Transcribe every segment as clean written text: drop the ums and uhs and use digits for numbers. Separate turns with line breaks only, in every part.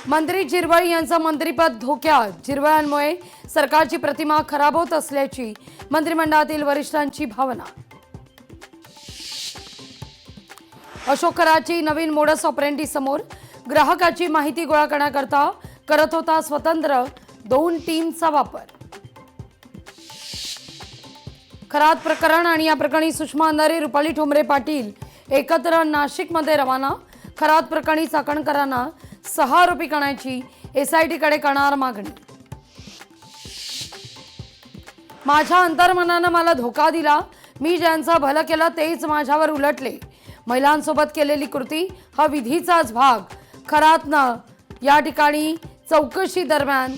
मंत्री जिरवळ यांचं मंत्रिपद धोक्यात। जिरवळांमुळे सरकारची प्रतिमा खराब होत असल्याची मंत्रिमंडळातील वरिष्ठांची भावना। अशोक खराची नवीन मोडस ऑपरेंडी समोर। ग्राहकाची माहिती गोळा करण्याकरता करत होता स्वतंत्र 2 टीमचा वापर। खरात प्रकरण आणि या प्रकरणी सुषमा अंधारे, रुपाली ठोंबरे पाटील एकत्र नाशिकमध्ये रवाना। खरात प्रकरणी चाकणकरांना 6 आरोपी करण्याची एसआयटी कडे करणार मागणी। माझ्या अंतर्मनानं मला धोका दिला, मी ज्यांचं भलं केलं तेच माझ्यावर उलटले। महिलांसोबत केलेली कृती हा विधीचाच भाग। खरातनं या ठिकाणी चौकशी दरम्यान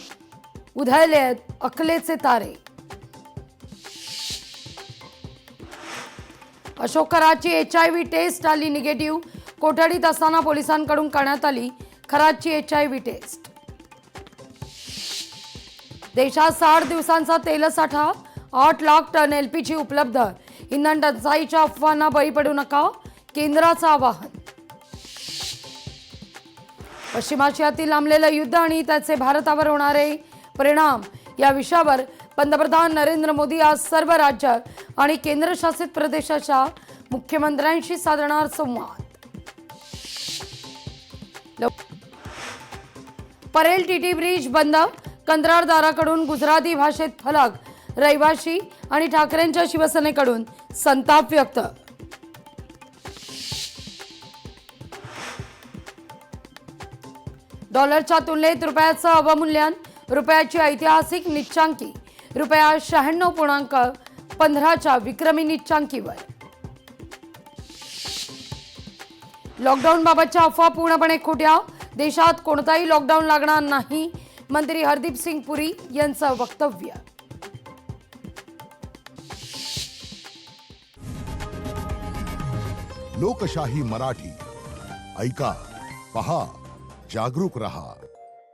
उधळलेत अकलेचे तारे। अशोक खराची HIV टेस्ट आली निगेटिव्ह। कोठडीत असताना पोलिसांकडून करण्यात आली खराची HIV टेस्ट। देशात 60 दिवसांचा तेलसाठा, 8 लाख टन LPG उपलब्ध। इंधन टंचाईच्या अफवांना बळी पडू नका, केंद्राचं आवाहन। पश्चिम आशियातील लांबलेलं युद्ध आणि त्याचे भारतावर होणारे परिणाम या विषयावर पंतप्रधान नरेंद्र मोदी आज सर्व राज्य आणि केंद्रशासित प्रदेशाच्या मुख्यमंत्र्यांशी साधणार संवाद। परेल TT ब्रिज बंद। कंत्राटदाराकडून गुजराती भाषेत फलक। रहिवाशी आणि ठाकरेंच्या शिवसेनेकडून संताप व्यक्त। डॉलरच्या तुलनेत रुपयाचं अवमूल्यन। रुपयाची ऐतिहासिक नीचांकी। रुपया 96.15च्या विक्रमी नीचांकीवर। लॉकडाऊन बाबतच्या अफवा पूर्णपणे खोट्या। देशात कोणताही लॉकडाऊन लागणार नाही, मंत्री हरदीप सिंग पुरी यांचं वक्तव्य।
लोकशाही मराठी ऐका, पहा, जागरूक रहा।